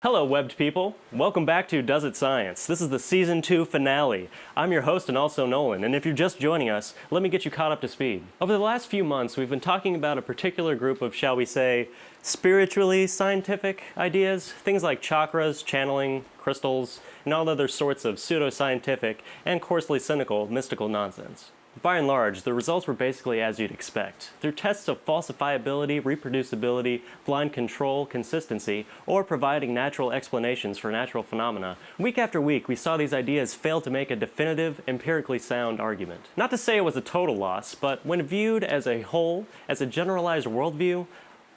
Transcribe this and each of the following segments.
Hello, webbed people. Welcome back to Deoes It Science. This is the Season 2 finale. I'm your host and also Nolan, and if you're just joining us, let me get you caught up to speed. Over the last few months, we've been talking about a particular group of, shall we say, spiritually scientific ideas, things like chakras, channeling, crystals, and all other sorts of pseudoscientific and coarsely cynical mystical nonsense. By and large, the results were basically as you'd expect. Through tests of falsifiability, reproducibility, blind control, consistency, or providing natural explanations for natural phenomena, week after week we saw these ideas fail to make a definitive, empirically sound argument. Not to say it was a total loss, but when viewed as a whole, as a generalized worldview,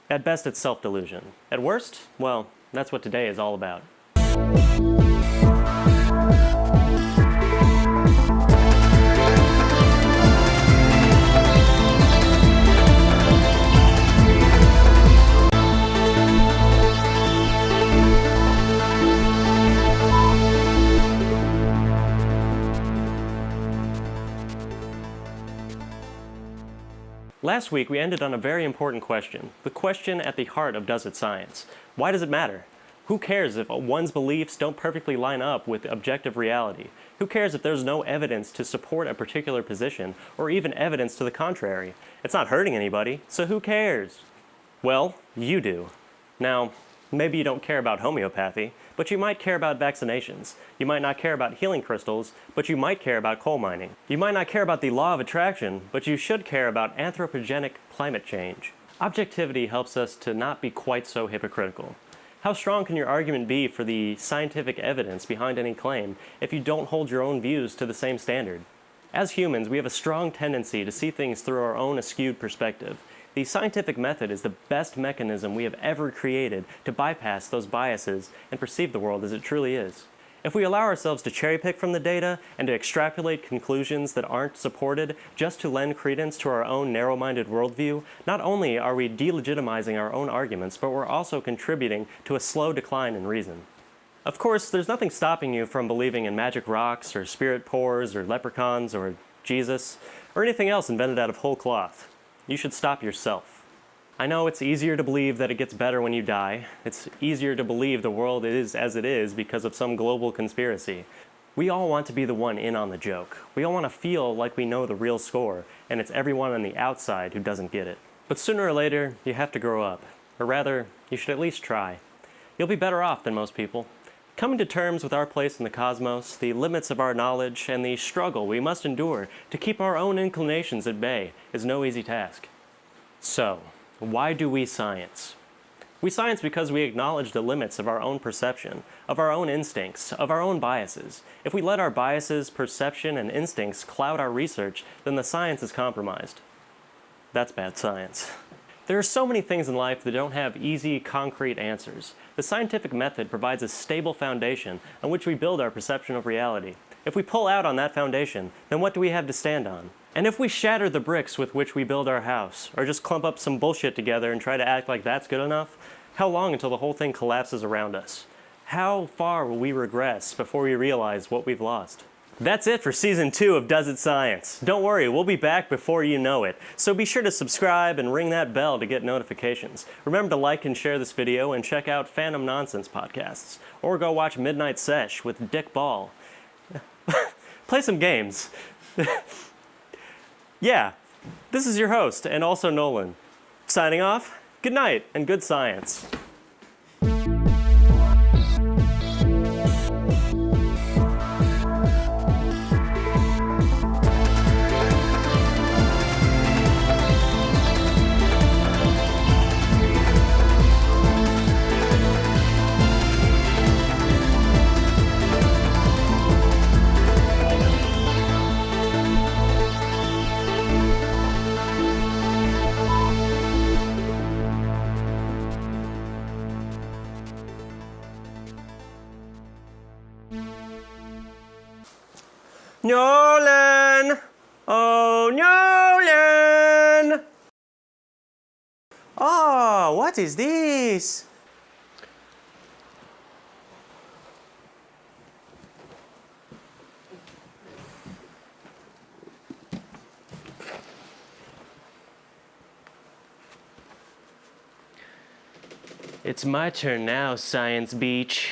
at best it's self-delusion. At worst, well, that's what today is all about. Last week, we ended on a very important question, the question at the heart of Deoes It Science. Why does it matter? Who cares if one's beliefs don't perfectly line up with objective reality? Who cares if there's no evidence to support a particular position, or even evidence to the contrary? It's not hurting anybody, so who cares? Well, you do. Now, maybe you don't care about homeopathy, but you might care about vaccinations. You might not care about healing crystals, but you might care about coal mining. You might not care about the law of attraction, but you should care about anthropogenic climate change. Objectivity helps us to not be quite so hypocritical. How strong can your argument be for the scientific evidence behind any claim if you don't hold your own views to the same standard? As humans, we have a strong tendency to see things through our own askewed perspective. The scientific method is the best mechanism we have ever created to bypass those biases and perceive the world as it truly is. If we allow ourselves to cherry-pick from the data and to extrapolate conclusions that aren't supported just to lend credence to our own narrow-minded worldview, not only are we delegitimizing our own arguments, but we're also contributing to a slow decline in reason. Of course, there's nothing stopping you from believing in magic rocks, or spirit pores, or leprechauns, or Jesus, or anything else invented out of whole cloth. You should stop yourself. I know it's easier to believe that it gets better when you die. It's easier to believe the world is as it is because of some global conspiracy. We all want to be the one in on the joke. We all want to feel like we know the real score, and it's everyone on the outside who doesn't get it. But sooner or later, you have to grow up. Or rather, you should at least try. You'll be better off than most people. Coming to terms with our place in the cosmos, the limits of our knowledge, and the struggle we must endure to keep our own inclinations at bay is no easy task. So, why do we science? We science because we acknowledge the limits of our own perception, of our own instincts, of our own biases. If we let our biases, perception, and instincts cloud our research, then the science is compromised. That's bad science. There are so many things in life that don't have easy, concrete answers. The scientific method provides a stable foundation on which we build our perception of reality. If we pull out on that foundation, then what do we have to stand on? And if we shatter the bricks with which we build our house, or just clump up some bullshit together and try to act like that's good enough, how long until the whole thing collapses around us? How far will we regress before we realize what we've lost? That's it for Season 2 of Deoes It Science. Don't worry, we'll be back before you know it. So be sure to subscribe and ring that bell to get notifications. Remember to like and share this video and check out Phantom Nonsense podcasts. Or go watch Midnight Sesh with Dick Ball. Play some games. Yeah, this is your host and also Nolan. Signing off, good night and good science. Nolan! Oh, Nolan! Oh, what is this? It's my turn now, Science Beach.